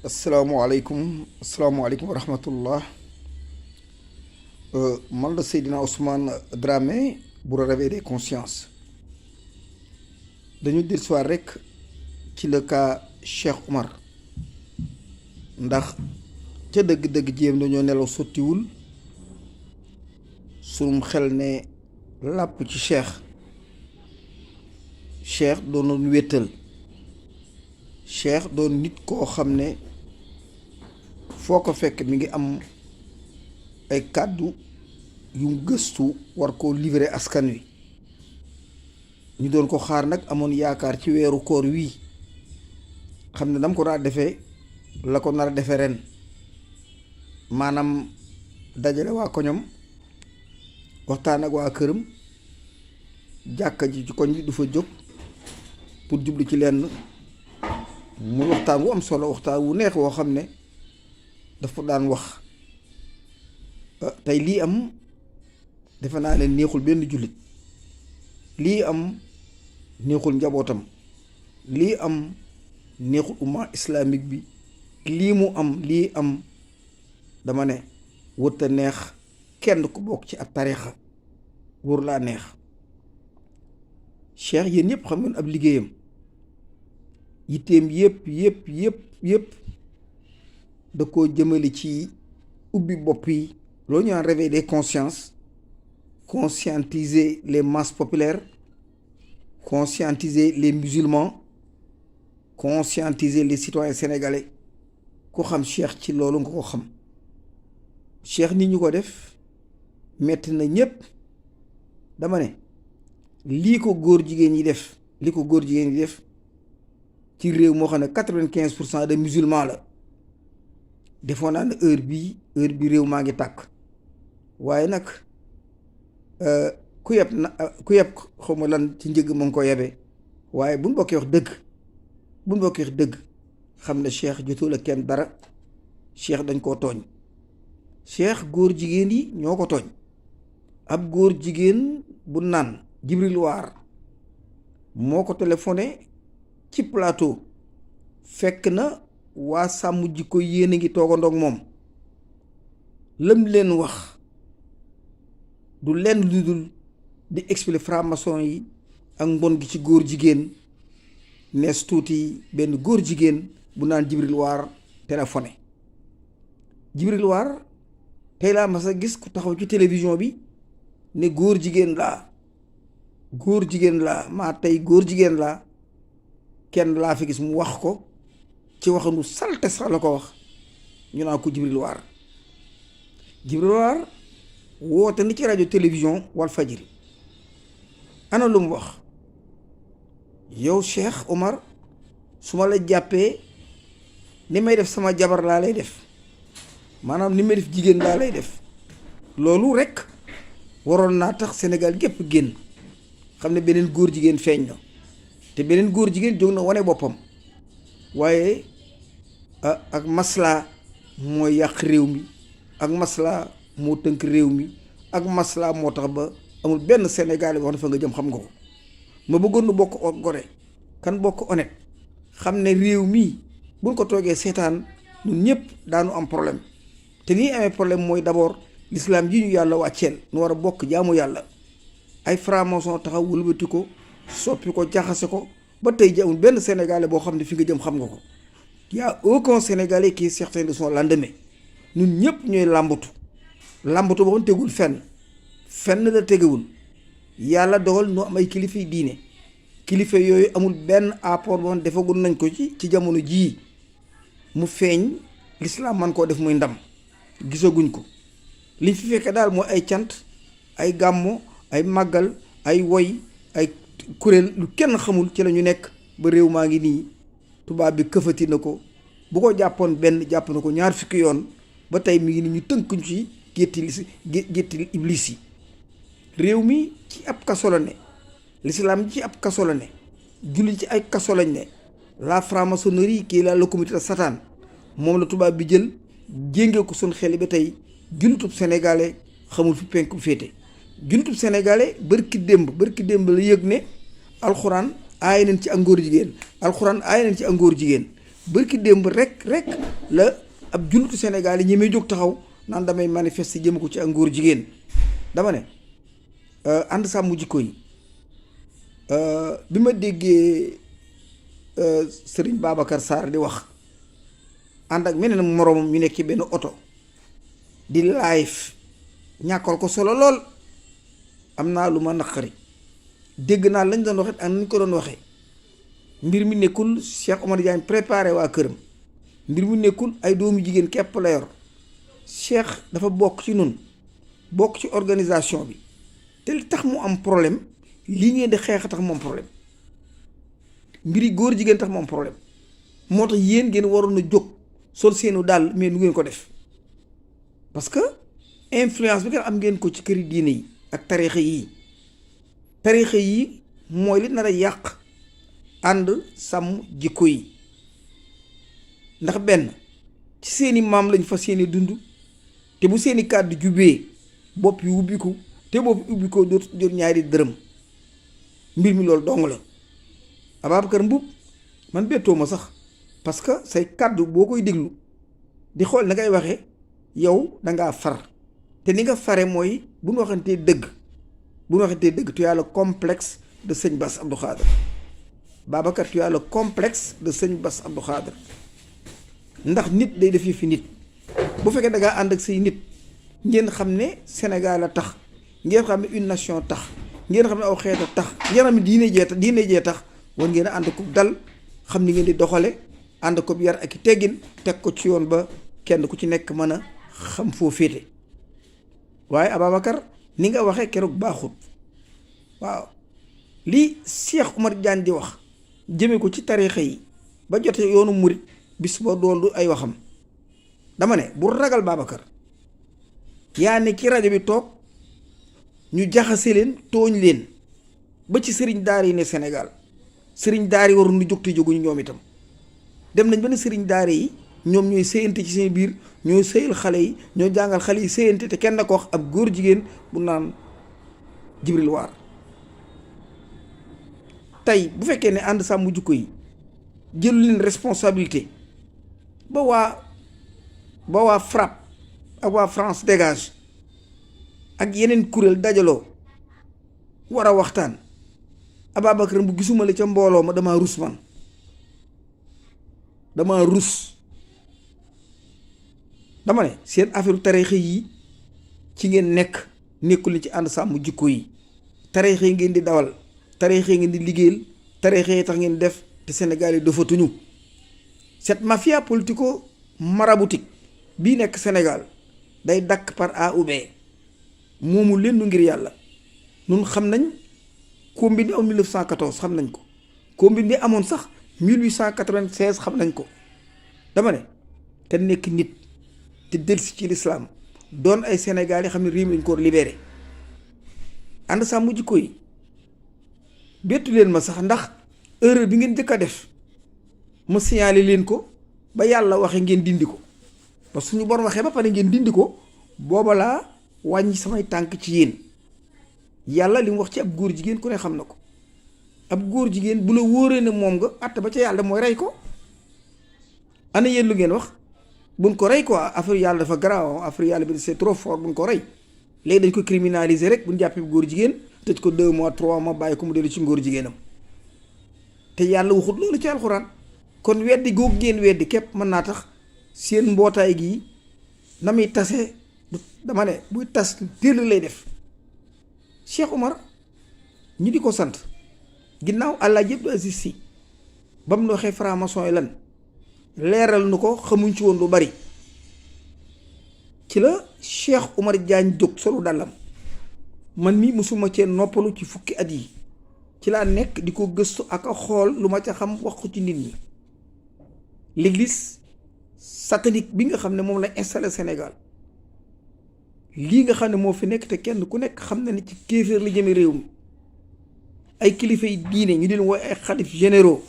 asalaamaaleykum wa rahmatullah. Man la Seydina Ousmane Dramé bu réveil des consciences. dañu dellusiwaat rek ci le cas Cheikh Omar ndax ca dëgg-dëgg jéem dañoo nelaw sottiwul sunum xel ne làpp ci Cheikh doonoon wéttal Cheikh doon nit koo xam ne foo ko fekk mi ngi am ay kàddu yu gëstu war koo livrer askan wi ñu doon ko xaar nag amoon yaakaar ci weeru koor wii xam ne dam ko daa defee la ko nar a defee ren maanaam dajale waa koñom waxtaan ak waa këram jàkka ji ci koñ bi du fa jóg pour jublu ci lenn mu waxtaan wu am solo waxtaan wu neex woo xam ne dafa daan wax tey lii am defe naa ne neexul benn jullit lii am neexul njabootam lii am neexul umma islamique bi lii am dama ne wërta neex kenn ku bokk ci ab tariixa wóor laa neex Cheikh yéen ñëpp xam ngeen ab liggéeyam yitteem yëpp da koo jëmale ci ubbi bopp yi loolu ñu naan réveil des consciences, conscientiser les masses populaires, conscientiser les musulmans, conscientiser les citoyens sénégalais. Ku xam Cheikh ci loolu nga ko xam Cheikh nit ñu ko def metti na ñépp. dama ne lii ko góor jigéen ñi def ci réew moo xam ne 95% de musulmans la defoon naa ne heure bi réew maa ngi tàkk waaye nag ku yeb xawma lan ci njëg ma ngi ko yebe waaye buñ bokkee wax dëgg xam ne Cheikh jotul a kenn dara. Cheikh dañ koo tooñ. Cheikh góor jigéen yi ñoo ko tooñ. ab góor jigéen bu naan Jibril Waar moo ko téléphoné ci plateau fekk na waa sàmm jikko yéen a ngi toogandoog moom lëm leen wax du lenn lu dul di expliquer franc-maçon yi ak mbon gi ci góor jigéen nees tuuti benn góor jigéen bu naan Jibril Waar téléphoné. Jibril Waar tey laa mas a gis ku taxaw ci télévision bi ne góor jigéen laa maa tey góor jigéen laa kenn laa fi gis mu wax ko ci waxanu salte sax la ko wax ñu naan ko Jibril Waar woote ni ci rajo télévision Walf Fadjri ana lu mu wax yow Cheikh Omar su ma la jàppee ni may def sama jabar laa lay def maanaam ni may def jigéen laa lay def loolu rekk waroon naa tax Sénégal gépp génn xam ne beneen góor jigéen feeñ na te beneen góor jigéen jóg na wane boppam waaye ak maslaa moo yàq réew mi ak maslaa moo tënk réew mi ak maslaa moo tax ba amul benn Sénégalais wax na fa nga jëm xam nga ko ma bëggoon nu bokk gore kan bokk honnête xam ne réew mi buñ ko toogee seetaan ñun ñëpp daanu am problème te nii amee problème mooy d'abord l'islam ji ñu yàlla wàcceel nu war a bokk jaamu yàlla ay franc-maçon taxaw wëlbati ko soppi ko jaxase ko ba tey ji amul benn Sénégalais boo xam ne fi nga jëm xam nga ko y a aucun Sénégalais qui est certain de son lendemain ñun ñëpp ñooy làmbatu boo xam tegul fenn la tegewul yàlla dogal nu am ay kilifa diine kilifa yooyu amul benn apport boo xam defagul nañ ko ci jamono jii mu feeñ l'islam man koo def muy ndam gisaguñ ko liñ fi fekke daal mooy ay cant ay gàmmo ay màggal ay woy ay kuréel lu kenn xamul ci la ñu nekk ba réew maa ngi nii tubaab bi këfati na ko bu ko jàppoon benn jàpp na ko ñaar fukki yoon ba tey mi ngi ni ñu tënkuñ ci gétti iblis yi réew mi ci ab kaso la ne l'islam ci ab kaso la ne julli ci ay kaso lañ ne la franc-maçonnerie kii la comité de Satan moom la tubaab bi jël jéngee ko suñ xel ba tey jullitub sénégalais xamul fi penku féete jullitub sénégalais bërki démb la yëg ne alxuraan aaye nañ ci ak ngóor jigéen bërki démb rek la ab jullitu Sénégal yi ñemee jóg taxaw naan damay manifester jëm ko ci ak ngóor jigéen. dama ne ànd sàmm jikko yi bi ma déggee Serigne Babacar Sarr di wax ànd ak meneen moroomam ñu nekk ci benn oto di live ñàkkal ko solo lool am naa lu ma naqari dégg naa lañ doon waxee ak nañ ko doon waxee mbir mi nekkul Cheikh Omar Diagne préparé waa këram mbir mi nekkul ay doomu jigéen képp la yor Cheikh dafa bokk ci nun bokk ci organisation bi te li tax mu am problème lii ngeen di xeex tax mu am problème mbiri góor jigéen tax mu am problème moo tax yéen ngeen waroon a jóg sol seenu daal mais nu ngeen ko def parce que influence bi nga am ngeen ko ci këri diine yi ak tariixa yi mooy li nar a yàq ànd sàmm jikko yi ndax benn ci seeni maam lañ fa seeni dund te bu seeni kàddu jubee bopp yi ubbiku te bopp ubbiku dootu jot ñaari dërëm mbir mi loolu dong la Ababacar Mboup man bettoo ma sax parce que say kàddu boo koy déglu di xool na ngay waxee yow dangaa far te ni nga fare mooy bu ñu waxantee dëgg tu as le complexe de sëñ Bass Abdou Khadre Babacar tu as le complexe de sëñ Bass Abdou Khadre ndax nit day def fi nit bu fekkee da ngaa ànd ak say nit ngeen xam ne Sénégal a tax ngeen xam ne une nation tax ngeen xam ne aw xeet a tax ngeen xam ne diine jee tax war ngeen a ànd ko dal xam ni ngeen di doxale ànd ko yar ak i teggin teg ko ci yoon ba kenn ku ci nekk mën a xam foo féete waaye Ababacar ni nga waxee keroog baaxut waaw li Cheikh Omar Diagne di wax jëme ko ci tariixa yi ba jote yoonu murit bis ba doolu ay waxam dama ne bu ragal Babacar yaa ne ci rajo bi toog ñu jaxase leen tooñ leen ba ci sëriñ daar yi ne Sénégal sëriñ daar yi waroon nu jóg te jóguñu ñoom itam dem nañ ba ne sëriñ daar yi ñoom ñooy séyante ci seen biir ñooy sëyal xale yi ñoo jàngal xale yi séyante te kenn ko wax ab góor jigéen bu naan Jibril Waar tey bu fekkee ne ànd sàmm jikko yi jëlu leen responsabilité ba waa FRAPP ak waa France Dégage ak yeneen kuréel dajaloo war a waxtaan Ababacar bu gisuma la ca mbooloo ma dama rus man dama rus dama ne seen affaire tariixa yi ci ngeen nekkul ci ànd sàmm jikko yi tariixa yi ngeen di dawal tariixa yi ngeen di liggéeyal tariixa yi tax ngeen def te Sénégal yi dafatuñu cette mafia politico maraboutique bii nekk Sénégal day dakk par A ou B moomu leen ngir yàlla nun xam nañ combine bi amoon 1914 xam nañ ko combine bi amoon sax 1896 xam nañ ko dama ne te nekk nit te delsi ci lislaam doon ay Sénégal yi xam ne réew mi lañ ko libéré ànd sàmm jikko yi bettu leen ma sax ndax erreur bi ngeen njëkk a def ma signalé leen ko ba yàlla waxe ngeen dindi ko ba suñu borom waxee ba pare ngeen dindi ko booba laa wàññi samay tànk ci yéen yàlla li mu wax ci ab góor jigéen ku ne xam na ko ab góor jigéen bu la wóoree ne moom nga àtte ba ca yàlla mooy rey ko ana yéen lu ngeen wax buñ ko rey quoi affaire yàlla dafa garaaw affaire yàlla bi c'est trop fort buñ ko rey léegi dañ ko criminaliser rek buñ jàppee góor jigéen tëj ko 2 mois 3 mois bàyyi ko mu dellu ci ngóor jigéenam te yàlla waxut loolu ci alxuraan kon weddi googu ngeen weddi képp mën naa tax seen mbootaay gii na muy tase dama ne buy tas téel lay def Cheikh Omar ñu di ko sant ginnaaw Alaaji Abdou Aziz Sy ba mu waxee franc-maçon yi lan leeral nu ko xamuñ ci woon lu bari ci la Cheikh Omar Diagne jóg solu dàllam man mi musuma cee noppalu ci fukki at yi ci laa nekk di ko gëstu ak a xool lu ma ca xam wax ko ci nit ñi l'église satanique bi nga xam ne moom la installé Sénégal lii nga xam ne moo fi nekk te kenn ku nekk xam na ni ci kéeféer la jëme réew mi ay kilifa yi diine ñu leen wooy ay xalif généraux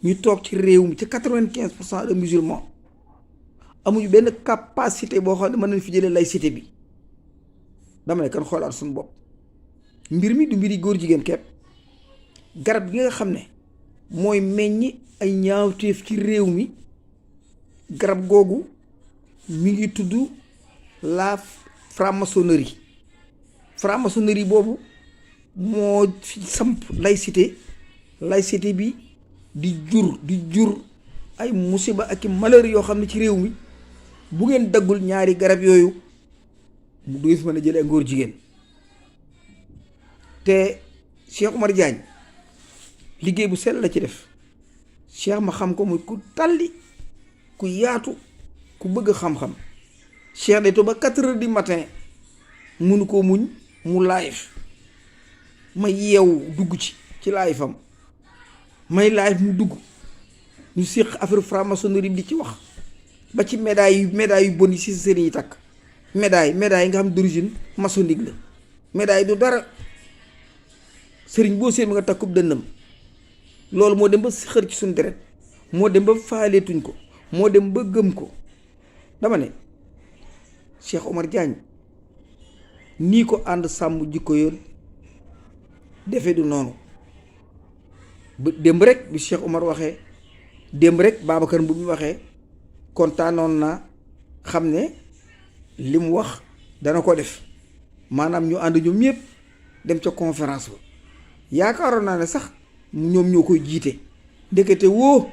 ñu toog ci réew mi ci 95% de musulmans amuñu benn capacité boo xam ne mën nañ fi jëlee laïcité bi dama ne kan xoolaat suñu bopp mbir mi du mbiri góor jigéen kepp garab gi nga xam ne mooy meññ ay ñaawteef ci réew mi. garab googu mi ngi tudd la franc-maçonnerie. franc-maçonnerie boobu moo fi samp laïcité bi di jur ay musiba ak i malheur yoo xam ne ci réew mi bu ngeen daggul ñaari garab yooyu du fi mën a jëlee ngóor jigéen. te Cheikh Oumar Diagne liggéey bu sell la ci def. Cheikh ma xam ko muy ku talli ku yaatu ku bëgg xam-xam. Cheikh day toog ba 4 heures du matin munu ko muñ mu live ma yeewu dugg ci live am may live mu dugg ñu séq affaire franc-maçonnerie bi di ci wax ba ci médaille yu bon yi si sëriñ yi takk médaille nga xam d'origine maçonnique la. médaille du dara sëriñ boo seen bi nga takkub dënnam loolu moo dem ba xër ci suñu deret moo dem ba faaleetuñ ko moo dem ba gëm ko. dama ne Cheikh Oumar Diagne nii ko ànd sàmm jikko yoon defe du noonu. ba démb rek bi Cheikh Oumar waxee démb rek Babacar bu mu waxee kontaanoon naa xam ne li mu wax dana ko def maanaam ñu ànd ñoom ñëpp dem ca conférence ba. yaakaaroon naa ne sax ñoom ñoo koy jiite ndekete woo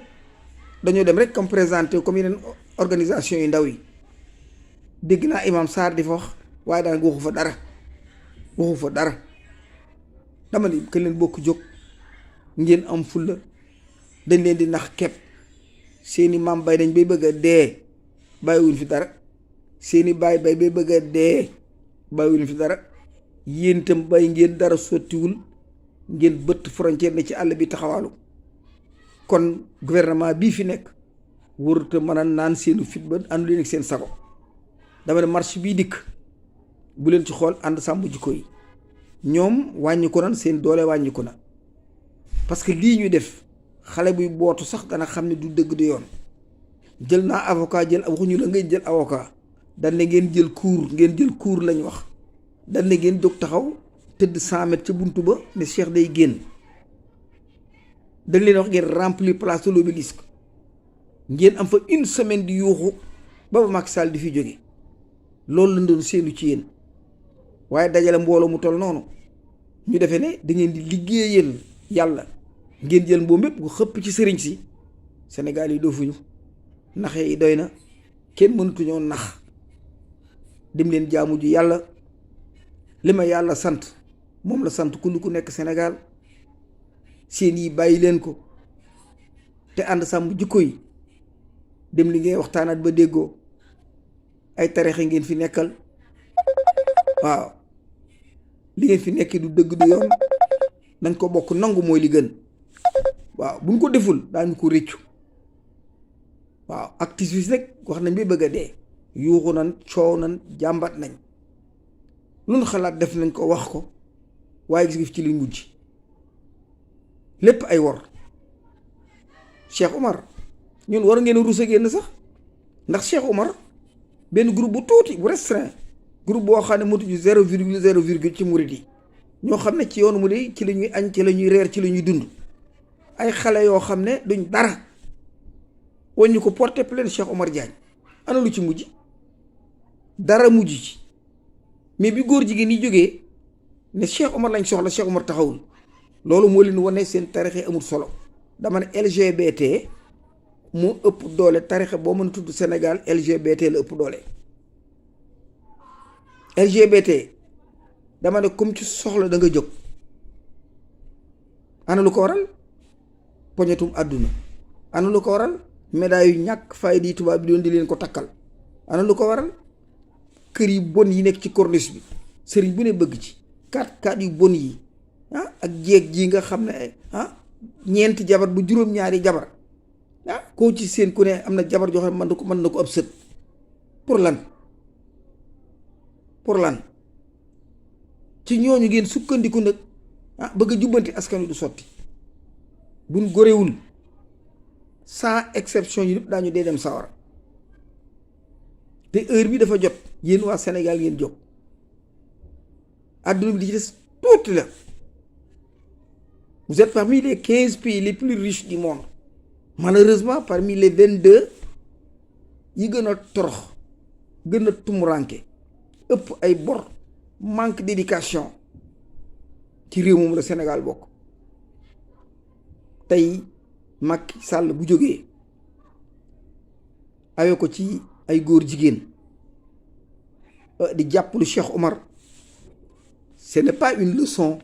dañoo dem rek comme présenté comme yeneen organisation yu ndaw yi. dégg naa Imam Sarr di fa wax waaye daan waxu fa dara dama ni que leen bokk jóg ngeen am fulla dañ leen di nax kepp seeni maam bay dañ bay bëgg a dee bàyyiwuñ fi dara seeni bay bay bëgg a dee bàyyiwuñ fi dara yéen itam bay ngeen dara sottiwul ngeen bëtt frontière ne ci àll bi taxawaalu. kon gouvernement bii fi nekk warut a mën a naan seenu fit ba àndu leen ak seen sago. dama ne marche bii dikk bu leen ci xool ànd sàmm jikko yi ñoom wàññiku na seen doole wàññiku na parce que lii ñu def xale buy bootu sax dana xam ne du dëgg du yoon. jël naa avocat jël waxuñu la ngay jël avocat dañ ne ngeen jël cours lañ wax dañ ne ngeen jóg taxaw tëdd 100 mètres ca buntu ba ne Cheikh day génn. dañ leen wax ngeen remplir place de l'Obélisque ngeen am fa une semaine di yuuxu ba Macky Sall di fi jóge loolu lañ doon seenu ci yéen waaye dajale mbooloo mu toll noonu ñu defee ne da ngeen di liggéeyal yàlla ngeen jël mboo mépp gu xëpp ci sëriñ si. Sénégal yi doofuñu naxe yi doy na kenn mënatuñoo nax dem leen jaamu ju yàlla li ma yàlla sant moom la sant ku nekk Sénégal seen yi bàyyi leen ko te ànd sàmm jikko yi dem li ngay waxtaanaat ba déggoo. ay tarixa ngeen fi nekkal waaw li ngeen fi nekk du dëgg du yoon nañ ko bokk nangu mooy li gën. waaw buñ ko deful daañu ko réccu. waaw activiste rek wax nañ bi bëgg a dee yuuxu nañ coow nañ jàmbat nañ luñ xalaat def nañ ko wax ko waaye gis nga fi ci liñ mujj lépp ay wor. Cheikh Oumar ñun war ngeen rusa génn sax ndax Cheikh Oumar benn groupe bu tuuti bu restreint groupe boo xam ne motuñu 0,0 ci murid yi ñoo xam ne ci yoonu murid ci la ñuy añ ci la ñuy reer ci la ñuy dund ay xale yoo xam ne duñ dara waññu ko porter plainte Cheikh Oumar Diagne ana lu ci mujj dara mujj ci mais bi góor jigéen yi jógee ne Cheikh Oumar lañ soxla Cheikh Oumar taxawul loolu moo leen wane seen tarixe amul solo. dama ne LGBT moo ëpp doole tarixa boo mën a tudd Sénégal LGBT la ëpp doole. LGBT dama ne comme ci soxla da nga jóg ana lu ko waral poñetum àdduna ana lu ko waral médaille yu ñàkk fayda yi tubaab bi doon di leen ko takkal ana lu ko waral kër yu bon yi nekk ci corniche bi sëriñ bu ne bëgg ci 4x4 yu bon yi ak jeeg ji nga xam ne ñeenti jabar bu juróom-ñaari jabar koo ci seen ku ne am na jabar joo xam ne mën na ko ab sët pour lan ci ñooñu ngeen sukkandiku nag bëgg a jubbanti askan wi du sotti buñ góorewul sans exception yi lépp daañu dee dem sawara te heure bi dafa jot yéen waa Sénégal ngeen jóg àdduna bi di ci des tuuti la Vous êtes parmi les 15 pays les plus riches du monde. Malheureusement, parmi les 22 yi gën a torox gën a tumuranke ëpp ay bor manque d'éducation ci réew moom la Sénégal bokk. tey Macky Sall bu jógee awee ko ci ay góor jigéen di jàppalu Cheikh Omar, ce n'est pas une leçon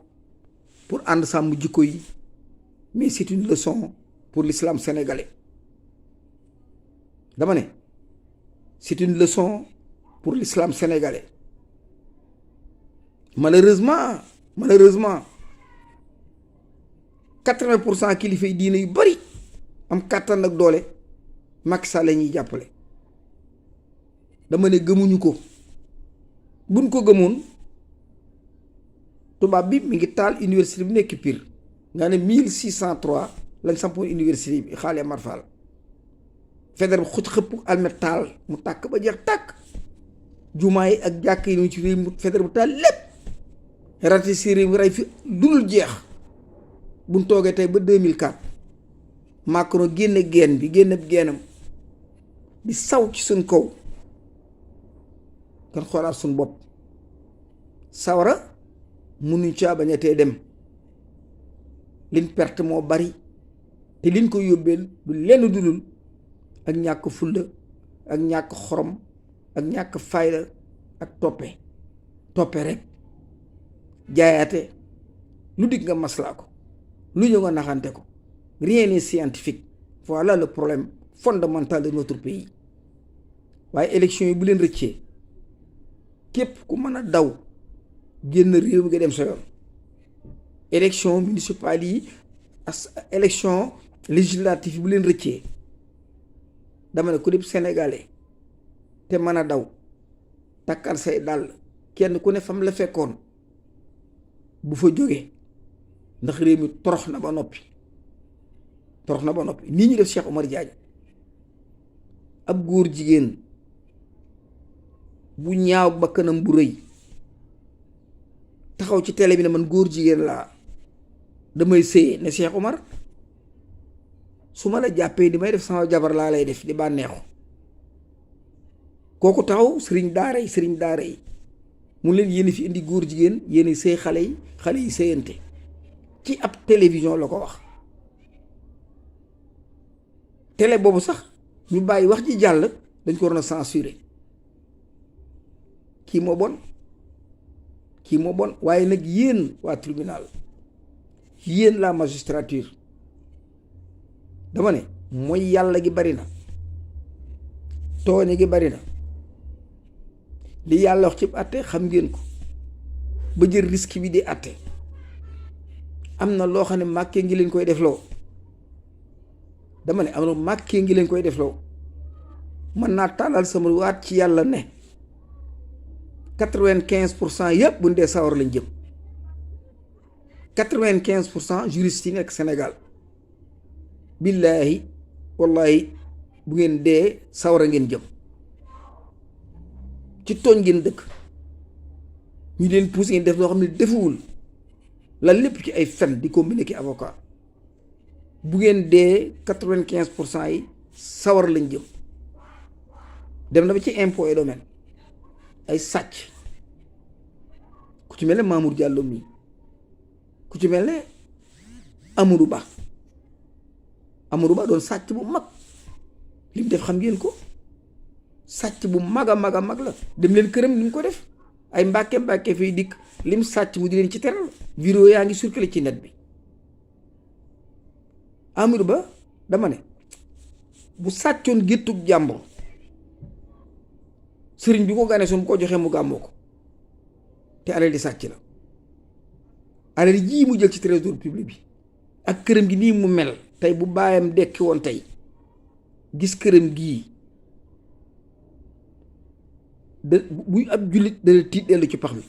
pour ànd sàmm jikko yi, mais c'est une leçon pour l'islam sénégalais. dama ne c'est une leçon pour l'islam sénégalais. Malheureusement 80% kilifa yi diine yu bari am kàttan ak doole Macky Sall la ñuy jàppale. dama ne gëmuñu ko. buñ ko gëmoon tubaab bi mi ngi taal université bi nekk Pire nga ne 1603 lañ sampoon université bi Xaali Amar Fall. Faidherbe xuj xëpp almet taal mu tàkk ba jeex tàkk. jumaa yi ak jàkk yi ñu ci réew mu Faidherbe taal lépp. rati si réew mi rey fi dul jeex. buñ toogee tey ba 2004 Macron génne geenam di saw ci suñ kaw kan xoolaat suñ bopp. sawara mënuñ caa bañatee dem liñ perte moo bari te liñ ko yóbbeel du lenn dulul ak ñàkk fulla ak ñàkk xorom ak ñàkk fayda ak toppe rek jaayaate lu dig nga maslaa ko lu ñëw nga naxante ko. Rien n'est scientifique. Voilà le problème fondamental de notre pays. waaye élection yi bu leen rëccee képp ku mën a daw génn réew mi nga dem sa yoon. élection municipale yi élection législative yi bu leen rëccee dama ne ku dib sénégalais te mën a daw takkal say dàll kenn ku ne fam la fekkoon bu fa jógee ndax réew mi torox na ba noppi nii ñu def Cheikh Omar Diagne ab góor jigéen bu ñaaw bakkanam bu rëy taxaw ci télé bi ne man góor jigéen laa damay sëye ne Cheikh Omar su ma la jàppee di may def sama jabar laa lay def di bànneexu. kooku taxaw sëriñ daara yi mu leen yéen fi indi góor jigéen yéen sëy xale yi sëyante ci ab télévision la ko wax. télé boobu sax ñu bàyyi wax ji jàll dañ ko waroon a censurer. kii moo bon waaye nag yéen waa tribunal yéen la magistrature dama ne mooy yàlla gi bari na tooñe gi bari na li yàlla wax ci àtte xam ngeen ko ba jël risque bi di àtte am na loo xam ne màkkee ngi leen koy defloo. dama ne am na màkkee ngi leen koy defloo mën naa tàllal sama waat ci yàlla ne 95% yëpp bu ñu dee sawar lañ jëm 95% juristes yi nekk Sénégal billaahi wallaahi bu ngeen dee sawara ngeen jëm ci tooñ ngeen dëkk ñu leen pousse ngeen def loo xam ne defuwul la lépp ci ay fen di combiner ki avocat bu ngeen dee 95% yi sawar lañ jëm dem na ba ci impôt et domaine ay sàcc ku ci mel ne Mamour Diallo mii ku ci mel ne Amadou Ba doon sàcc bu mag li mu def xam ngeen ko sàcc bu mag a mag la dem leen këram ni mu ko def ay mbàkke fiy dikk lim sàcc mu di leen ci teral vidéo yaa ngi circulé ci net bi. Amadou Ba dama ne bu sàccoon géttug jàmbur sëriñ bi ko gane su mu ko joxee mu gàmmoo ko te alal di sàcc la alal jii mu jël ci trésor public bi ak këram gi nii mu mel tey bu baayam dekki woon tey gis këram gii da buy ab jullit dana tiit dellu ci pax mi.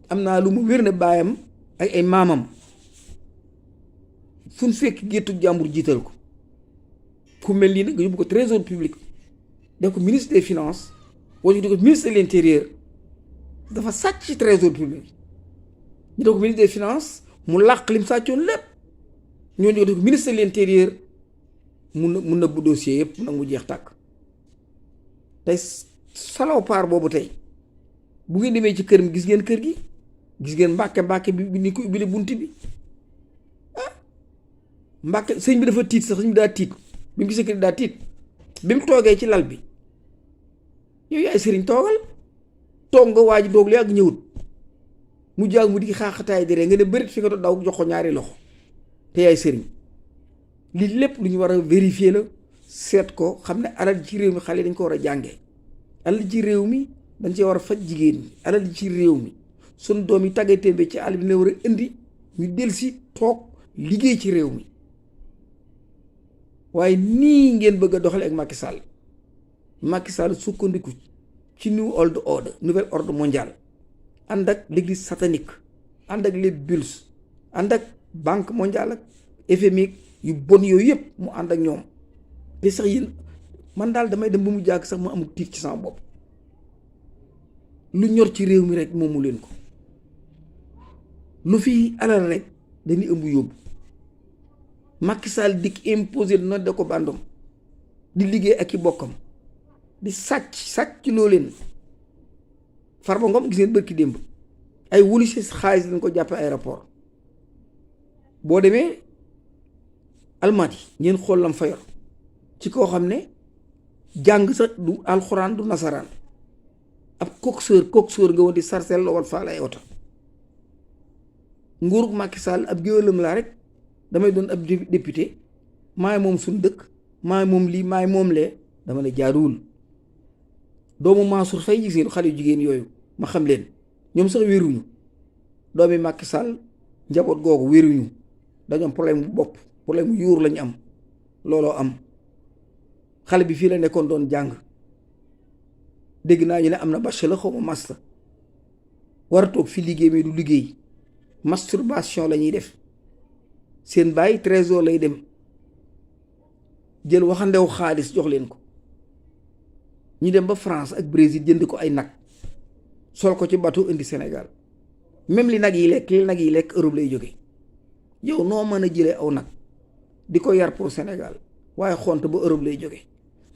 am naa lu mu wér ne baayam ak ay maamam fu ñu fekk géttu jàmbur jiital ko ku mel nii nag nga yóbbu ko trésor public def ko ministre des finances wala ñu di ko ministre de l'intérieur dafa sàcc ci trésor public ñu def ko ministre des finances mu làq lim sàccoon lépp ñooñu def ko ministre de l'intérieur mu nëbb dossier yëpp nag mu jeex tàkk. tey salopard boobu tey bu ngeen demee ci kër mi gis ngeen kër gi gis ngeen mbàkke bi ni ko ubbi bunt bi ah mbàkke sëñ bi dafa tiit sax sëñ bi daa tiit bi mu gisee kër daa tiit bi mu toogee ci lal bi yow yaay sëriñ toogal toog nga waa ji doog li ak ñëwut mu jaag mu di xaaxataay di ree nga ne bërit fi nga doon daw jox ko ñaari loxo te yaay sëriñ lii lépp lu ñu war a vérifier la seet ko xam ne alal ci réew mi xale dañ ko war a jàngee alal ci réew mi dañ cee war a faj jigéen ñi alal ci réew mi sunu doom yi tàggatee bi ci àll bi ne war a indi ñu dellusi toog liggéey ci réew mi waaye nii ngeen bëgg a doxale ak Macky Sall sukkandiku ci New World Order nouvel ordre mondial ànd ak l'église satanique ànd ak les bulls ànd ak banque mondiale ak FMI yu bon yooyu yëpp mu ànd ak ñoom te sax yéen man daal damay dem ba mu jàgg sax mu amul tiit ci sama bopp lu ñor ci réew mi rek moomu leen ko lu fi alal rek dañuy ëmb yóbbu Macky Sall dikk imposé na da ko bandom di liggéey ak i bokkam di sàcc loo leen Farba Ngom gis ngeen bërki démb ay wuli si xaalis lañ ko jàppe aéroport boo demee Almadi ngeen xool lam fa yor ci koo xam ne jàng sax du alxuraan du nasaraan ab coxeur nga woon di sarcelle la woon faal ay oto nguurug Macky Sall ab géwélam laa rek damay doon ab député maay moom suñ dëkk maay moom lii maay moom lee dama ne jaaduwul doomu Mansour Faye gis ngeen xale yu jigéen yooyu ma xam leen ñoom sax wéruñu doomi Macky Sall njaboot googu wéruñu dañu am problème bu bopp problème bu yuur lañu am looloo am xale bi fii la nekkoon doon jàng dégg naa ñu ne am na bachelor xaw ma master war a toog fi liggéey mais du liggéey masturbation la ñuy def seen bàyyi trésor lay dem jël waxandew xaalis jox leen ko ñu dem ba France ak Brésil jënd ko ay nag sol ko ci bateau indi Sénégal même li nag yi lekk Europe lay jóge yow noo mën a jëlee aw nag di ko yar pour Sénégal waaye xont ba Europe lay jóge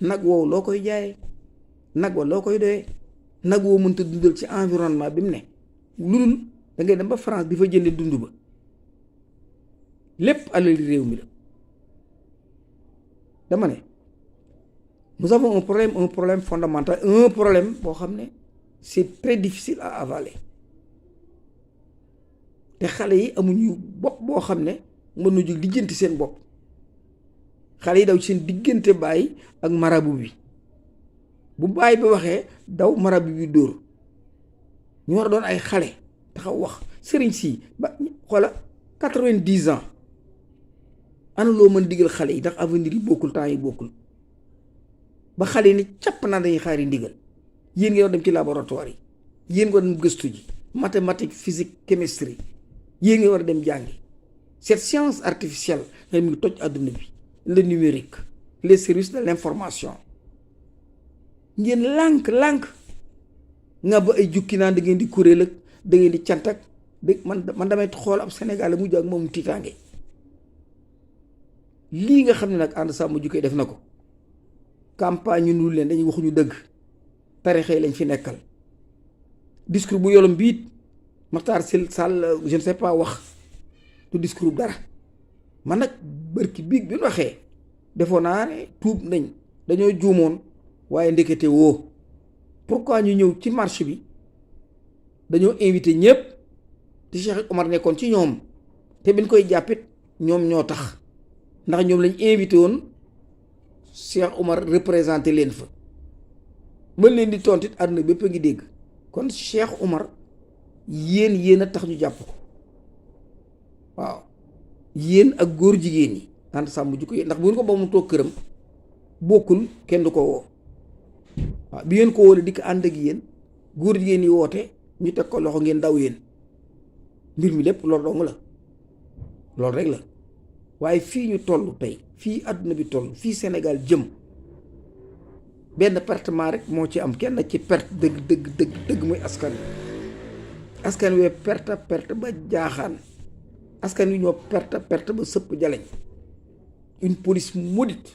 nag woowu loo koy jaayee nag wa loo koy doyee nag woo mënta dundal ci environnement bi mu ne lu dul da ngay dem ba France di fa jënde dund ba lépp alali réew mi la dama ne nous avons un problème fondamental un problème boo xam ne c'est très difficile à avaler te xale yi amuñu bopp boo xam ne mën na jóg lijjanti seen bopp xale yi daw ci seen diggante baay ak marabu bi bu baay bi waxee daw marabu bi dóor ñu war a doon ay xale taxaw wax sëriñ si ba xoola 90 ans ana loo mën digal xale yi ndax avenir yi bokkul temps yi bokkul ba xale yi ni càpp naa dañuy xaari ndigal yéen nga war dem ci laboratoire yi yéen nga war dem gëstu ji mathématique physique chimie yéen nga war a dem jàngi cette science artificielle nga mu ngi toj àdduna bi le numérique les services de l'information ngeen lànk nga ba ay jukki naan da ngeen di kuréel ak da ngeen di cant ak man damay xool ab Sénégal mu jàng moom tiitaange lii nga xam ne nag ànd sàmm jukki def na ko campagne ñu nul leen dañuy waxuñu dëgg tarixa yi lañ fi nekkal discours bu yolom biit Makhtar Sall je ne sais pas wax du discours dara man nag bërki biig bi ñu waxee defoon naa ne tuub nañ dañoo juumoon waaye ndekete woo pourquoi ñu ñëw ci marche bi dañoo invité ñëpp te Cheikh Omar nekkoon ci ñoom te biñ koy jàppit ñoom ñoo tax ndax ñoom lañ invité woon Cheikh Omar représenté leen fa mën leen di tontit àdduna bépp a ngi dégg kon Cheikh Omar yéen a tax ñu jàpp ko waaw yéen ak góor jigéen ñi ànd sàmm jikko yéen ndax bu ngeen ko ba mu toog këram bokkul kenn du ko woo waaw bi ngeen ko wóole di ko ànd ak yéen góor jigéen yi woote ñu teg ko loxo ngeen daw yéen mbir mi lépp loolu dong la loolu rek la waaye fii ñu toll tey fii àdduna bi toll fii Sénégal jëm benn pertement rek moo ci am kenn ci perte dëgg muy askan askan wee perte ba jaaxaan, askan wi ñoo perte ba sëpp jaleñ. Une police maudite,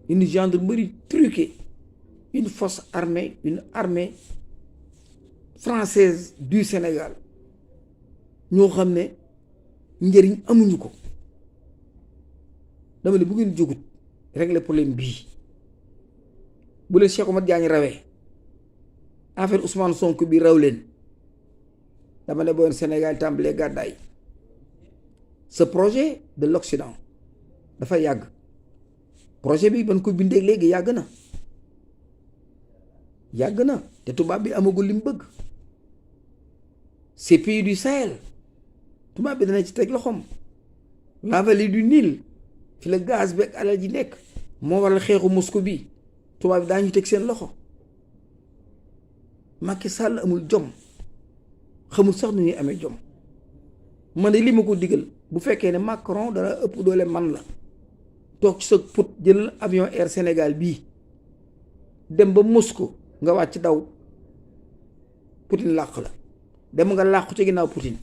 une gendarmerie truquée, une force armée, une armée française du Sénégal ñoo xam ne njëriñ amuñu ko. dama ne bu ngeen jógut régler problème bii, bu leen Cheikh Oumar Diagne rawee, affaire Ousmane Sonko bi raw leen, dama ne booyoon Sénégal tàmbalee gàddaay. ce projet de l'Occident dafa yàgg, projet bi ban ko bindee léegi yàgg na te tubaab bi amagul li mu bëgg. ces pays du Sahel tubaab bi dana ci teg loxoom. la vallée du Nil fi la gaz bi ak alal ji nekk, moo waral xeexu Moscou bi, tubaab bi daañu teg seen loxo. Macky Sall amul jom, xamul sax nu ñuy amee jom. man de li ma ko digal, bu fekkee ne Macron dana ëpp doole man la, toog ci sa put jël avion Air Sénégal bii dem ba Moscou nga wàcc daw, Poutine làq la, dem nga làqu ci ginnaaw Poutine.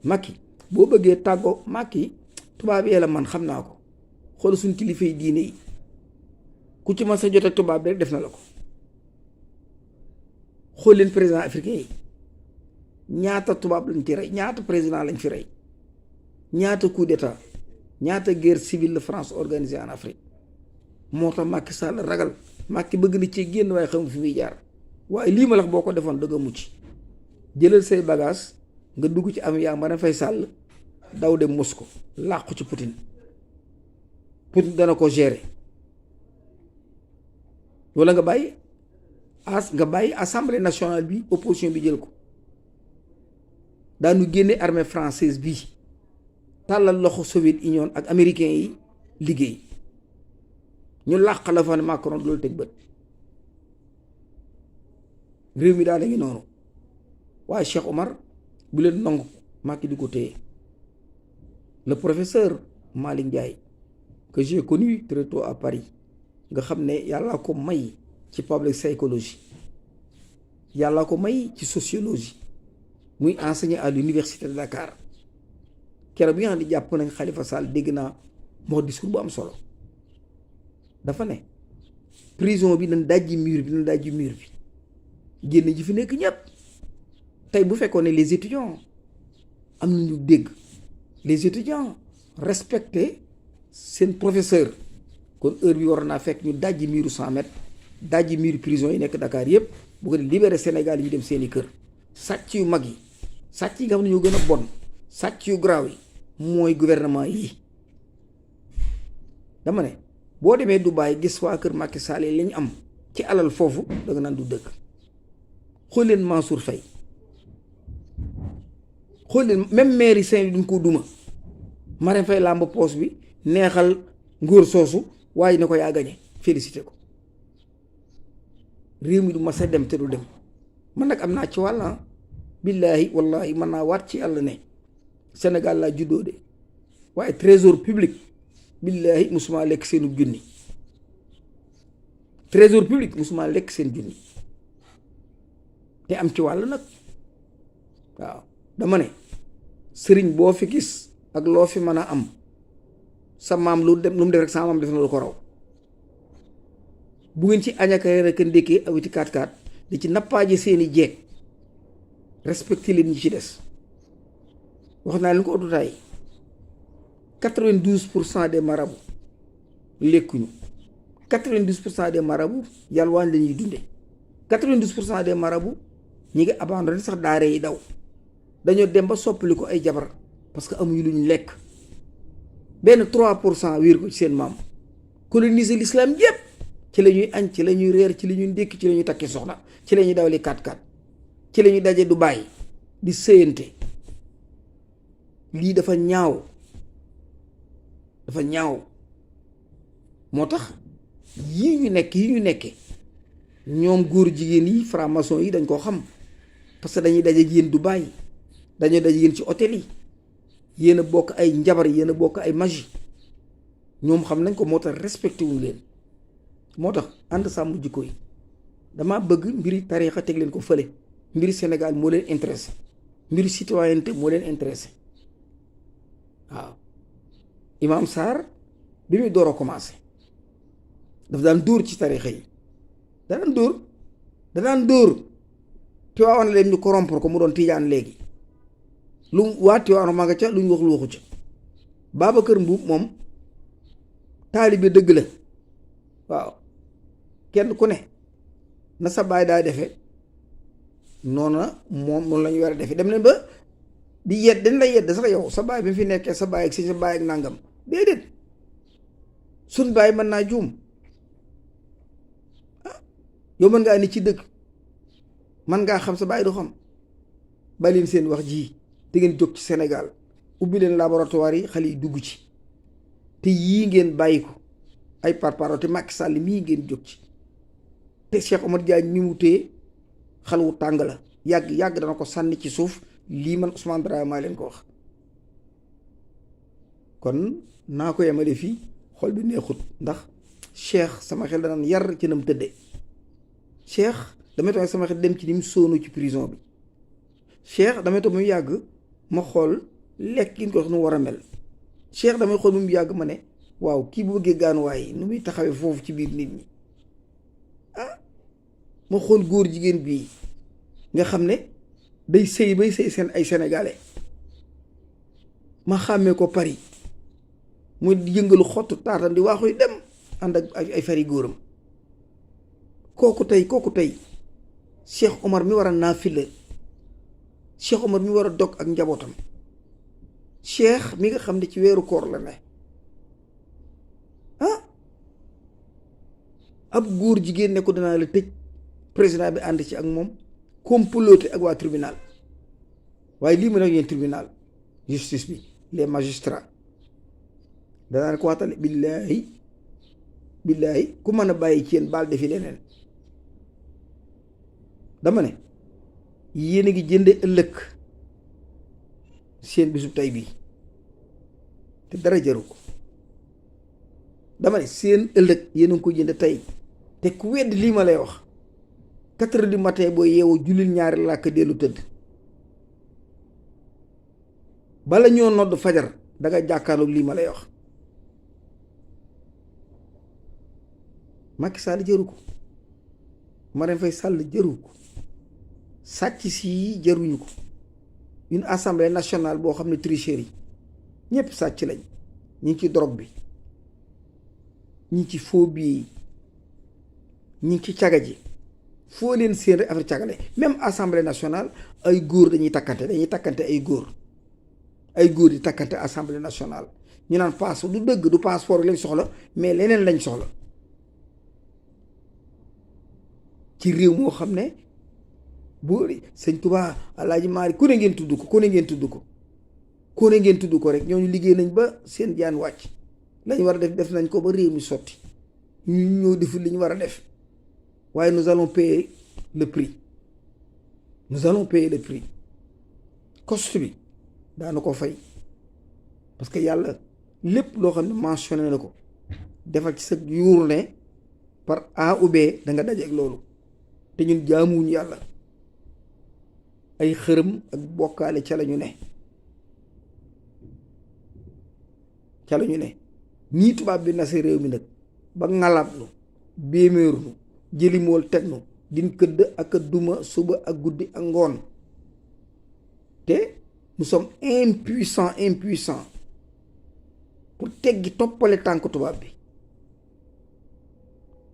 Macky boo bëggee tàggoo Macky, tubaab yee la man xam naa ko. xool suñ kilifa yi diine yi, ku ci ma sa jot ak tubaab bi rek def na la ko. xool leen président africain yi, ñaata tubaab lañ ci rey, ñaata président lañ fi rey, ñaata coup d'état, ñaata guerre civile la France organisée en Afrique. moo tax Macky Sall ragal. Macky bëgg na ci génn waaye xam fi muy jaar. waaye lii ma la boo ko defoon dëgg a mucc. jëlal say bagage nga dugg ci am yaa Marème Faye Sall daw dem Moscou làqu ci Poutine. Poutine dana ko gérer. wala nga bàyyi assemblée nationale bi opposition bi jël ko, daanu génne armée française bi, tàllal loxo Soviet Union ak américain yi liggéey, ñu làq la fa ne Macron loolu teg bët. réew mi daal a ngi noonu. waaye Cheikh Omar bu leen nangu Macky di ko téye. le professeur Malick Ndiaye que j'ai connu très tôt à Paris, nga xam ne yàllaa ko may ci public psychologie, yàllaa ko may ci sociologie, muy enseigner à l'université de Dakar. keroog bi nga xam ne jàpp nañ Khalifa Sall dégg naa moo discours bu am solo. dafa ne prison bi nañ dajji mur bi génn ji fi nekk ñëpp. tey bu fekkoon ne les étudiants am nañu dégg, les étudiants respecté seen professeur, kon heure bi war naa fekk ñu dajji miiru 100 mètres, dajji miiru prison yi nekk Dakar yëpp, bu ko libéré Sénégal yi ñu dem seeni kër. sàcc yu mag yi, sàcc yi nga xam ne ñoo gën a bon, sàcc yu garaaw yi mooy gouvernement yi. dama ne boo demee Dubaï gis waa kër Macky Sall yi lañ am ci alal foofu, da nga naan du dëkk. xool leen Mansour Faye, xool leen même maire yi Saint-Louis duñ ko duma. Marème Faye làmb poos bi neexal ngóor soosu, waaye ne ko yaa gañe, félicité ko. réew mi du mas a dem te du dem. man nag am naa ci wàll. billaahi wallahi mën naa waat ci yàlla ne Sénégal laa juddoo de, waaye trésor public billaahi musuma lekk seenu junni. trésor public musuma lekk seen junni te am ci wàll nag. waaw dama ne sëriñ boo fi gis ak loo fi mën a am, sa maam lu mu def rek sa maam def na lu ko raw. bu ngeen ci añaka rek ndékkee awiti 4-4 di ci nappaaje seeni jeeg, respecté leen ñi ci des. wax naa leen ko audutaay 92% des marabouts lekkuñu, 92% des marabouts yalwaan la ñuy dunde, 92% des marabouts ñi ngi abandonné sax daara yi daw. dañoo dem ba soppali ko ay jabar parce que amuñu lu ñu lekk. benn 3% wéer ko ci seen maam. coloniser l'islam yépp ci la ñuy añ, ci la ñuy reer, ci la ñuy ndékki, ci la ñuy takki soxna, ci la ñuy dawali 4-4, ci la ñuy daje Dubaï di sëyante. lii dafa ñaaw, dafa ñaaw. moo tax yii ñu nekke ñoom góor jigéen yi franc-maçon yi dañ koo xam, parce que dañuy daje yéen Dubaï, dañuy daje yéen ci hôtel yi, yéen a bokk ay njabar, yéen a bokk ay magie. ñoom xam nañ ko, moo tax respecté wuñ leen. moo tax ànd sàmm jikko yi dama bëgg mbiri tariixa teg leen ko fële, mbiri Sénégal moo leen intéressé mbiri citoyenneté moo leen intéressé waaw Imam Sarr bi muy door a commencé daf daan dóor ci tarixa yi da daan dóor Tiwaawan leen ñu corrompre ko mu doon tiijaan léegi lu waa Tiwaawan ma nga ca lu ñu wax lu waxu ca Babacar Mbuub moom taalibe dëgg la waaw kenn ku ne na sa baay daa defe noona moom noonu la ñu war a defe dem leen ba di yedd dañ lay yedd sax yow sa baay bi mu fi nekkee sa baay ak si sa baay ak nàngam déedéet suñ baay mën naa juum yow mën ngaa ni ci dëkk mën ngaa xam sa baay du xam bàyyi leen seen wax ji te ngeen jóg ci Sénégal ubbi leen laboratoire yi xale yi dugg ci te yii ngeen bàyyi ko ay parparo te Macky Sall mii ngeen jóg ci te Cheikh Omar Diagne mi mu téye xal wu tàng la yàgg dana ko sànni ci suuf lii man Ousmane Dramé maa leen ko wax kon naa ko yemale fii xol bi neexut ndax Cheikh sama xel danaan yar ci nam tëdde Cheikh damay toog sama xel dem ci ni mu soonu ci prison bi Cheikh damay toog mu yàgg ma xool lekk gi ko wax nu war a mel Cheikh damay xool mu yàgg ma ne waaw kii bu bëggee gaanuwaay nu muy taxawee foofu ci biir nit ñi ma xool góor jigéen bii nga xam ne day sëy bay sëy seen ay sénégalais ma xàmmee ko Paris muy yëngalu xottu taatam di waaxuy dem ànd ak ay fari góoram kooku tey Cheikh Omar mi war a naafila Cheikh Omar mi war a dog ak njabootam Cheikh mi nga xam ne ci weeru koor la ne ab góor jigéen ne ko danaa la tëj président bi ànd ci ak moom comploté ak waa tribunal waaye lii mu nag yéen tribunal justice bi les magistrats danaa ne ko waxtale billaahi ku mën a bàyyi ci yéen baal defi leneen dama ne yéen a ngi jënde ëllëg seen bisub tey bii te dara jaru ko dama ne seen ëllëg yéen a ngi ko jënde tey te ku wedd lii ma lay wax 4 heures du matin boo yeewoo jullil ñaari làkk dellu tëdd bala ñoo nodd fajar danga jàkkaarloog lii ma lay wax Macky Sall jëru ko Marème Faye Sall jëru ko sàcc si jëruñu ko une assemblée nationale boo xam ne tricherie yi ñëpp sàcc lañ ñi ngi ci drogue bi ñi ngi ci faux billets yi ñi ngi ci caga ji foo leen seen rek affaire cagale même assemblée nationale ay góor dañuy takkante ay góor di takkante assemblée nationale ñu naan passeport du dëgg du passeport lañ soxla mais leneen lañ soxla ci réew moo xam ne bu sëñ Tuubaa Alaaji Maalik ku ne ngeen tudd ko rek ñooñu liggéey nañ ba seen jaan wàcc lañ war a def nañ ko ba réew mi sotti ñu ñoo deful li ñu war a def waaye nous allons payer le prix coste bi daana ko fay parce que yàlla lépp loo xam ne mentionné na ko defal ci sa yuur ne par A ou B da nga dajeeg loolu te ñun jaamuwuñu yàlla ay xërëm ak bokkaale ca la ñu ne nii tubaab bi nase réew mi nag ba ngalaatlu béeméerlu jëli mool teg nu din këdd ak duma suba ak guddi ak ngoon te nous sommes impuissants pour teggi toppale tànk tubaab bi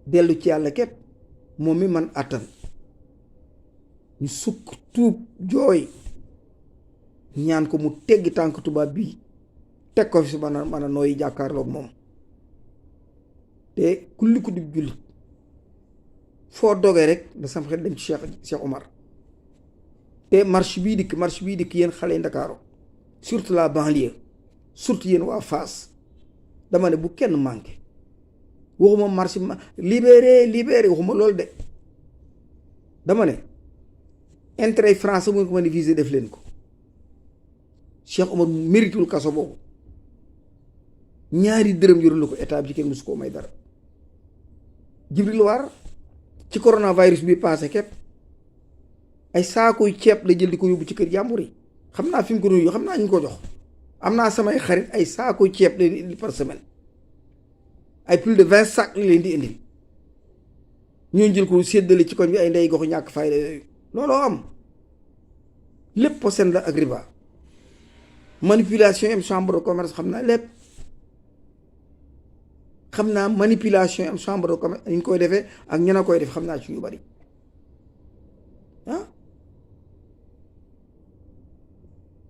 dellu ci yàlla képp moom mi man àttan ñu sukk tuub jooy ñaan ko mu teggi tànk tubaab bi teg ko fi si mën a nooyi jàkkaarloog moom te kulli ku di jullit foo dogee rek da sam xel dem ci Cheikh Omar te marche bii dikk yéen xale yi Ndakaaru surtout la banlieue surtout yéen waa Fass dama ne bu kenn manqué waxuma marche libéré waxuma loolu de dama ne intérêt français mu ngi ko mën a viser def leen ko Cheikh Omar méritul kaso boobu ñaari dërëm yorul la ko état bi ci kenn musu koo may dara Jibril Waar ci coronavirus bi passé képp ay saakuy ceeb la jël di ko yóbbu ci kër jàmbur yi. xam naa fi mu ko nuyu xam naa ñu ko jox am naa samay xarit ay saakuy ceeb leen di indi par semaine ay plus de 20 sacs li leen di indil ñoo jël ko séddale ci koñ bi ay ndey gox ñàkk fayda yooyu looloo am lépp posen la ak riba manipulation am chambre de commerce xam naa lépp xam naa manipulation am chambre de commerce ni ñu koy defee ak ña koy def xam naa ci ñu bari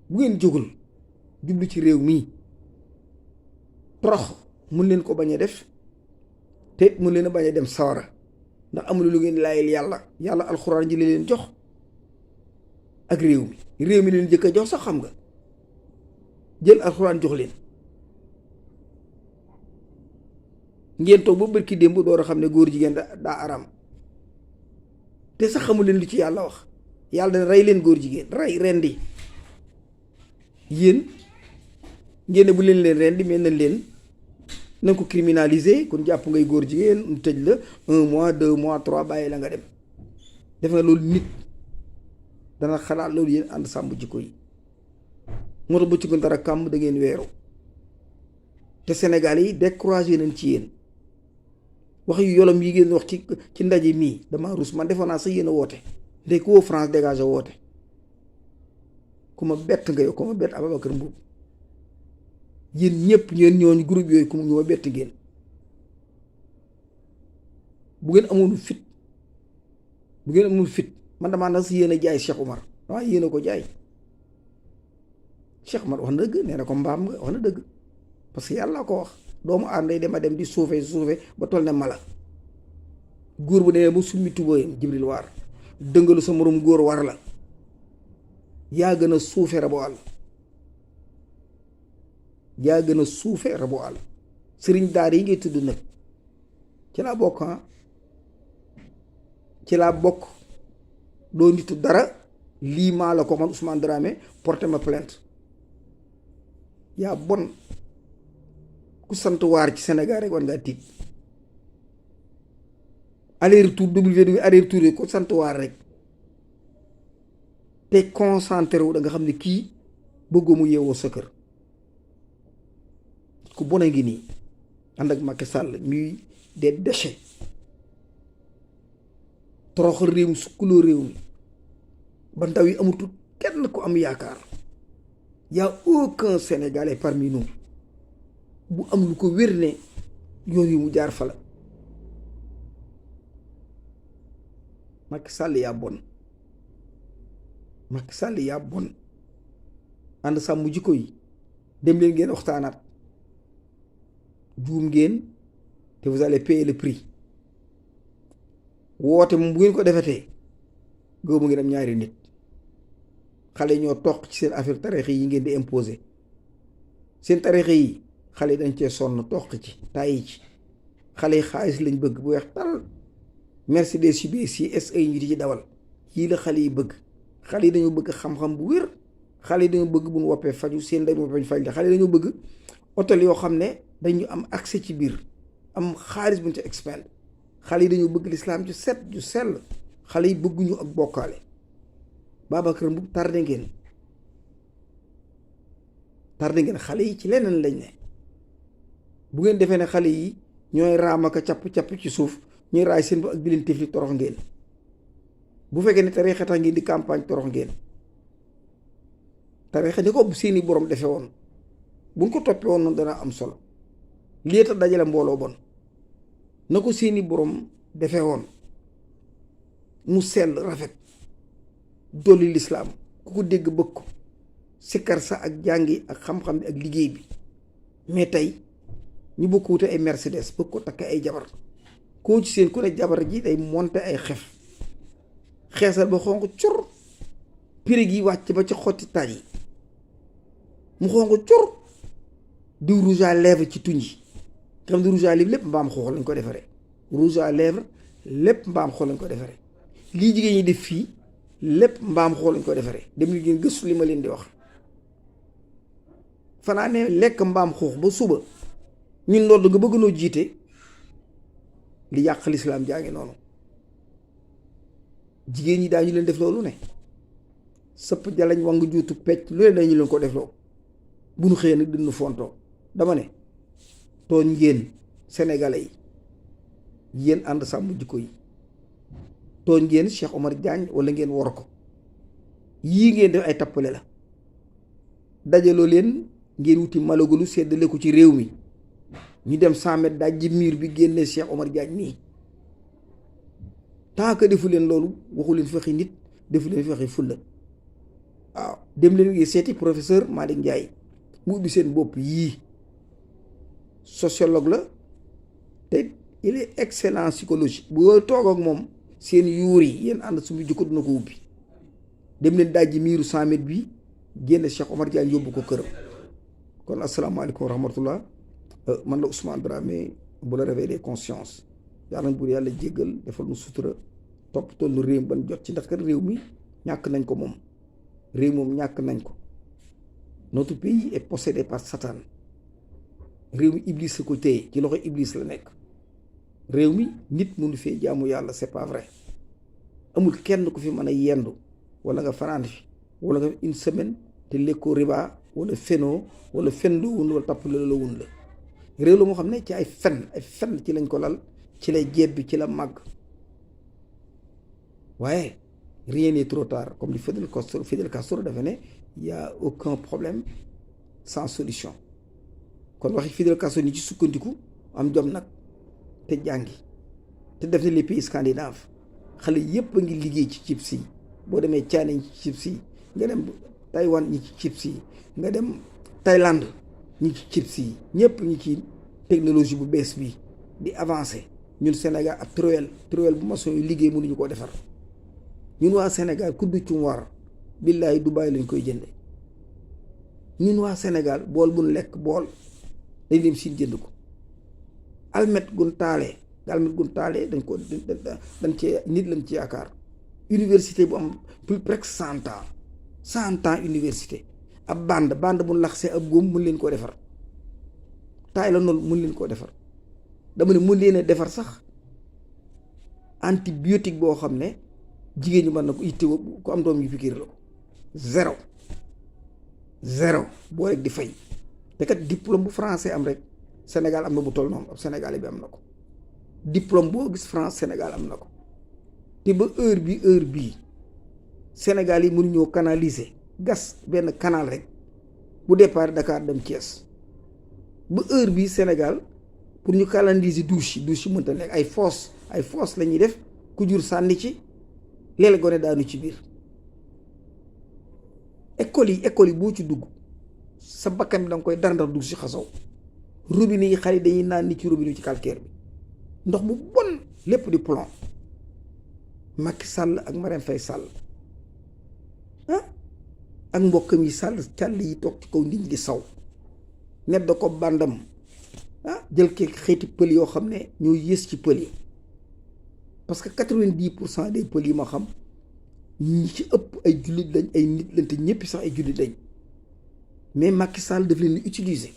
bu ngeen jógul jublu ci réew mii torox mun leen ko bañ a def te mun leen a bañ a dem sawara ndax amul lu ngeen laayal yàlla alxuraan ji la leen jox ak réew mi leen jëkk a jox sax xam nga jël alxuraan jox leen ngeen toog ba bërki démb door a xam ne góor jigéen daa aram te sax xamul leen lu ci yàlla wax yàlla dana rey leen góor jigéen rendi yéen ngeen bu leen rendi mel na leen na ko criminaliser kon jàpp ngay góor jigéen mu tëj la 1 mois 2 mois 3 bàyyi la nga dem def nga loolu nit dana xalaat loolu yéen ànd sàmm jikko yi moo tax ba ci dara kàmm da ngeen weeru te Sénégal yi découragé nañ ci yéen wax yu yolom yi ngeen wax ci ndaje mii dama rus man defoon naa sax yéen a woote ndey ku woo France dégage woote ku ma bett nga yow ku ma bett Ababacar Mbuub yéen ñëpp ñeen ñooñu groupe yooyu ku ñu ma bett ngeen bu ngeen amul fit man damaa na si yéen a jaay Cheikh Oumar waaw yéen a ko jaay Cheikh Oumar wax na dëgg nee na ko mbaam nga wax na dëgg parce que yàlla ko wax doomu ànday dem di suufe ba toll ne mala góor bu demee ba summi tubóoyam Jibril waar dëngalu sa moroom góor war la yaa gën a suufe rabo àll yaa gën a suufe rabo àll sëriñ daar yi ngay tudd nag ci laa bokk ci laa bokk doo nitu dara lii maa la ko man Ousmane Dramé porté ma plainte yaa bon ku sant waar ci Sénégal rek war ngaa tiit aller retour www aller retour yi ku sant waar rek te concentré wu da nga xam ne kii bëggoo mu yeewoo sa kër ku bon a ngi nii ànd ak Macky Sall ñuy des déchets toroxal réew mi sukkuloo réew mi ba ndaw yi amatul kenn ku am yaakaar y a aucun Sénégalais parmi nous bu am lu ko wér ne yoon yi mu jaar fa la Macky Sall yaa bon Macky Sall yaa bon ànd sàmm jikko yi dem leen ngeen waxtaanaat juum ngeen te vous allez payer le prix woote moom bu ngeen ko defetee góob mu ngi dem ñaari nit xale ñoo toq ci seen affaire tarixe yi ngeen di imposer seen tarixe yi xale yi dañ cee sonn toq ci tàyyi ci xale yi xaalis lañ bëgg bu weex tal Mercedes yu bees yi SA ñu di ci dawal yii la xale yi bëgg xale yi dañoo bëgg xam-xam bu wér xale yi dañoo bëgg bu ñu woppee faju seen day mu faj la xale yi dañoo bëgg hôtel yoo xam ne dañu am accès ci biir am xaalis bu ñu ci expend xale yi dañoo bëgg lislaam ju set ju sell xale yi bëgguñu ak bokkaale Babacar Mbuub tardé ngeen xale yi ci leneen lañ ne bu ngeen defee ne xale yi ñooy raamaka capp-capp ci suuf ñuy raay seen ba ak di leen tifli torox ngeen bu fekkee ne tariixa tax ngeen di campagne torox ngeen tariixa ni ko seeni borom defe woon buñ ko toppee woon noonu dana am solo lii tax dajale mbooloo bon na ko seeni borom defee woon mu sell rafet dolli lislaam ku ko dégg bëgg ko sikkar sa ak jàngi ak xam-xam bi ak liggéey bi mais tey ñu bëgg ko wute ay Mercedes bëgg ko takk ay jabar koo ci seen ku ne jabar ji day monte ay xeesal ba xonq cur périg yi wàcc ba ci xotti taaj yi mu xonq cur diw rouge à lèvres ci tuñ yi xam ne rouge à lèvres lépp mbaam xoox lañ ko defaree rouge à lèvres lépp mbaam xool lañ ko defaree lii jigéen ñi def fii lépp mbaam xool lañ ko defaree dem li ngeen gëstu li ma leen di wax fanaa ne lekk mbaam xuux ba suba ñun nodd nga bëgg noo jiite li yàq lislaam jaa ngi noonu jigéen ñi daañu leen def loolu ne sëpp jalañ wang juutu pecc lu leen dañu leen ko defloo bu nu xëyee nag dinu fontoo. dama ne tooñ ngeen sénégalais yi yéen ànd sàmm jikko yi, tooñ ngeen Cheikh Omar Diagne wala ngeen wor ko. yii ngeen def ay tappale la, dajaloo leen ngeen wuti malagalu seddale ko ci réew mi, ñu dem 100 mètres daaj ji miir bi génne Cheikh Omar Diagne nii. tant que defu leen loolu waxu leen fexi nit, defu leen fexi fulla. waaw dem leen ngi seeti professeur Malick Ndiaye mu ubbi seen bopp yii. sociologue la te il est excellent psychologie. bu toog ak moom seen yuur yi yéen ànd sumu jikko dina ko ubbi. dem leen dajji miiru 100 mètres bi génne Cheikh Omar Diagne yóbbu ko këram. kon asalaamaaleykum wa rahmatullah. man la Ousmane Dramé bu la réveil des consciences. yàlla nañ bu yàlla jéggal defal nu sutura toppatoo nu réew ban jot ci ndax kat réew mi ñàkk nañ ko moom. réew moom ñàkk nañ ko. notre pays est possédé par Satan. réew mi iblis sa ko téye ci loxo iblis la nekk. réew mi nit mënu fee jaamu yàlla c'est pas vrai. amul kenn ku fi mën a yendu wala nga fanaan fi wala nga une semaine te lekkoo riba wala fenoo wala fen loo wun wala tappale la wun la. réew la moo xam ne ci ay fen ci lañ ko lal, ci lay jebbi, ci la màgg. waaye rien n'est trop tard comme di Fidel Castro dafa ne y a aucun problème sans solution. kon waxi Fidel Castro ni ci sukkandiku am jom nag te jàngi te def ne les pays scandinaves xale yépp a ngi liggéey ci chips yi. boo demee Chine ñi ci chips yi, nga dem Taïwan ñi ci chips yi, nga dem Thaïlande ñi ci chips yi, ñëpp ñi ci technologie bu bees bi di avancer. ñun Sénégal ak truelle bu maçon yu liggéey mënuñu koo defar. ñun waa Sénégal kuddu cum war billaahi Dubaay lañ koy jënde. ñun waa Sénégal bool buñ lekk bool dañ dem siin jënd ko. almet gun taalee dañ ko dañ ci nit lañ ci yaakaar. université bu am plus presque 100 ans université. ab bande bu laxsee ab góom mën leen koo defar. taay la noonu mën leen koo defar. dama ne mën leen a defar sax antibiotique boo xam ne jigéen ñi mën na ko ittewoo ku am doom yu pikiir la ko. zéro boo rek di fay. te kat diplôme bu français am rek Sénégal am na bu toll noonu ab Sénégalais bi am na ko. diplôme boo gis France Sénégal am na ko. te ba heure bii Sénégal yi mënuñoo canaliser gas benn canal rek bu départ Dakar dem Thiès. ba heure bii Sénégal pour ñu canaliser douche yi mënta nekk ay fosse la ñuy def ku jur sànni ci léeg gone daanu ci biir. école yi boo ci dugg sa bakkan bi da nga koy dara ndax dugg si xasaw. robinet yi xale dañuy naan ni ci robinet ci calcaire bi ndox mu bon lépp di plomb. Macky Sall ak Marème Faye Sall ak mbokkam yi Sall càll yi toog ci kaw nit ñi di saw nedd ko bandam jël ke xeeti pël yoo xam ne ñoo yées ci pël yi parce que 90% des pël yi ma xam ñi ci ëpp ay jullit lañ, ay nit lañ te ñëpp sax ay jullit lañ. mais Macky Sall daf leen di utiliser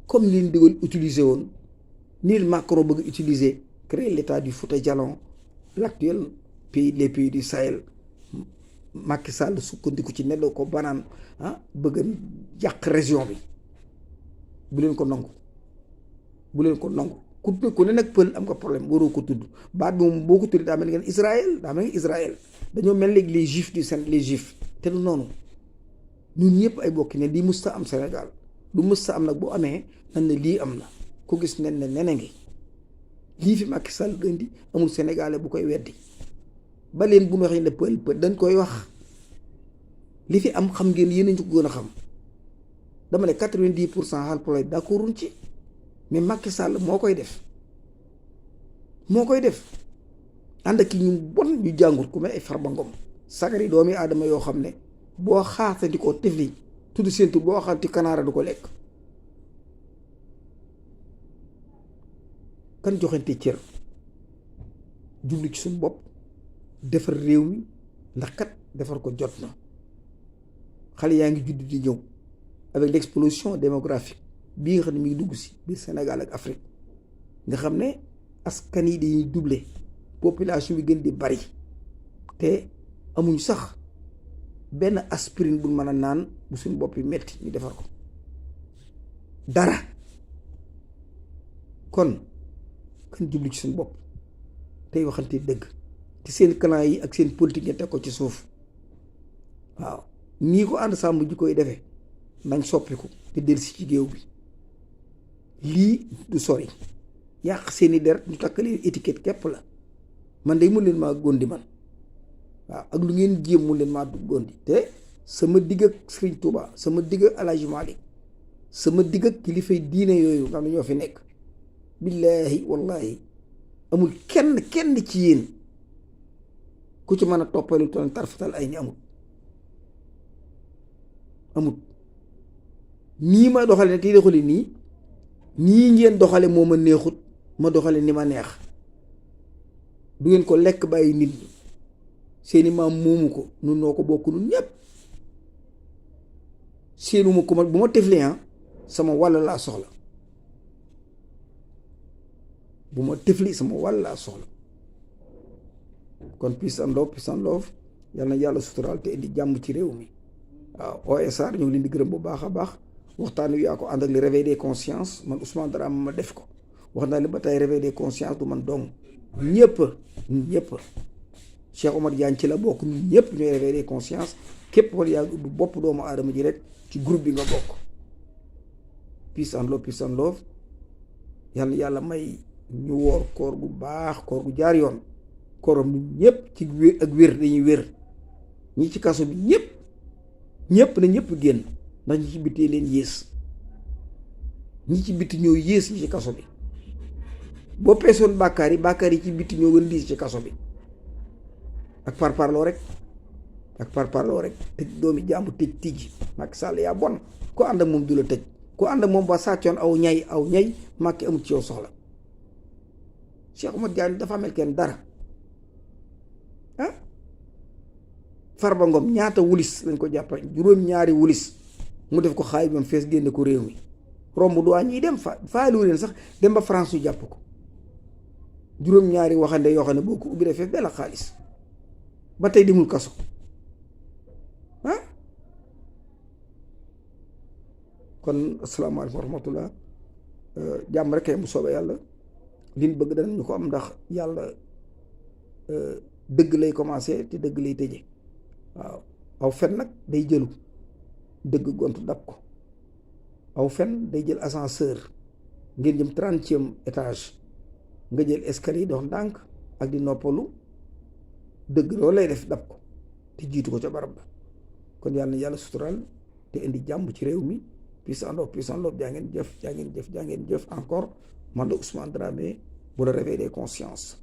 comme ni leen digal utiliser woon ni Macron bëgg utiliser créer l'état du Fouta Djallon, l'actuel les pays du Sahel. Macky Sall sukkandiku ci neddoo ko banaan bëgg yàq région bi. bu leen ko nangu ku ne nag pël am nga problème waroo ko tudd baat bi moom boo ko tudd daa mel ngeen Israël dañoo mel léegi les juifs du Sénégal, les juifs te du noonu. ñun ñëpp ay bokki ne lii musta am Sénégal lu musta am nag bu amee nan ne lii am na ku gis nen ne nene ngi lii fi Macky Sall indi amul Sénégalais bu koy weddi ba leen bu ñu waxee ne pël dañ koy wax li fi am xam ngeen yéen a ñu ko gën a xam. dama ne 90% Haalpulaar d'accorduñ ci mais Macky Sall moo koy def ànd ak ñu bon ñu jàngut ku mel ay Farba Ngom sagari doomi aadama yoo xam ne boo xaatandi ko tifli tudd seen tur boo xam ci kanaara du ko lekk. kan joxante cër jublu ci suñu bopp defar réew mi ndax kat defar ko jot na. xale yaa ngi judd di ñëw avec l'explosion démographique bii nga xam ne mi ngi dugg si biir Sénégal ak Afrique nga xam ne askan yi dañuy doubler population bi gën di bari te amuñ sax benn aspirine bu mën a naan bu suñu bopp yi metti ñu defar ko dara. kon kan jublu ci suñu bopp tey waxante dëgg te seen clan yi ak seen politique ngeen teg ko ci suuf. waaw nii ko ànd sàmm ji koy defee nañ soppiku te dellusi ci géew bi. lii du sori yàq seeni der ñu takk leen étiquette képp la. man day mun leen maa gondi man. waaw ak lu ngeen jéem mun leen maa gondi te sama digg ak Sëriñ Tuuba sama digg ak El Hadj Malick sama digg ak kilifay diine yooyu nga xam ne ñoo fi nekk. billaahi wallahi amul kenn ci yéen ku ci mën a toppalu toon tarfatal ay ni amut nii ma doxale ne tey doxale nii ngeen doxale moo ma neexut ma doxale ni ma neex. du ngeen ko lekk bàyyi nit ñi seeni maam moomu ko nun noo ko bokk nun ñépp seenuma ko ma bu ma teflee sama wàll laa soxla bu ma tefli sama wàll laa soxla. kon peace and love yal na yàlla suturaal te indi jàmm ci réew mi. waaw OSR ñu ngi leen di gërëm bu baax a baax waxtaan wi yaa ko ànd ak le réveil des consciences man Ousmane Dramé ma def ko wax naa leen ba tey réveil des consciences du man dong ñëpp Cheikh Omar Diagne ci la bokk ñun ñëpp ñooy réveil des consciences képp wala yaa ubbi bopp doomu aadama ji rek ci groupe bi nga bokk. peace and love yal na yàlla may ñu woor koor gu baax koor gu jaar yoon kooram ñun ñëpp ci wér ak wér dañuy wér ñi ci kaso bi ñëpp na ñëpp génn ndax ñi ci bittee leen yées ñi ci bitti ñoo yées ñi ci kaso bi boo peesoon bàkkaar yi ci bitti ñoo gën diis ci kaso bi ak parparloo rek tëj doomi jàmbu tëj tijji Macky Sall yaa bon ku ànd ak moom du la tëj ku ànd ak moom ba sàccoon aw ñay Macky amut ci yow soxla. Cheikh Oumar Diagne dafa amel kenn dara Farba Ngom ñaata wulis lañ ko jàppale juróom-ñaari wulis mu def ko xaay bam fees génne ko réew mi romb du ñuy dem faaliwu leen sax dem ba France yu jàpp ko juróom-ñaari waxande yoo xam ne boo ko ubbi fees dell xaalis ba tey demul kaso kon asalaamaaleykum wa rahmatullah jàmm rek mu soobee yàlla liñ bëgg danañu ko am ndax yàlla dëgg lay commencé te dëgg lay tëje waaw aw fen nag day jëlu dëgg gontu dab ko aw fen day jël ascenseur ngeen jëm 30e étage nga jël escalier dox ndànk ak di noppalu dëgg loolu lay def dab ko te jiitu ko ca barab ba kon yàlla na yàlla sutural te indi jàmm ci réew mi peace and love jaa ngeen jëf encore man la Ousmane Dramé bu la réveil des consciences.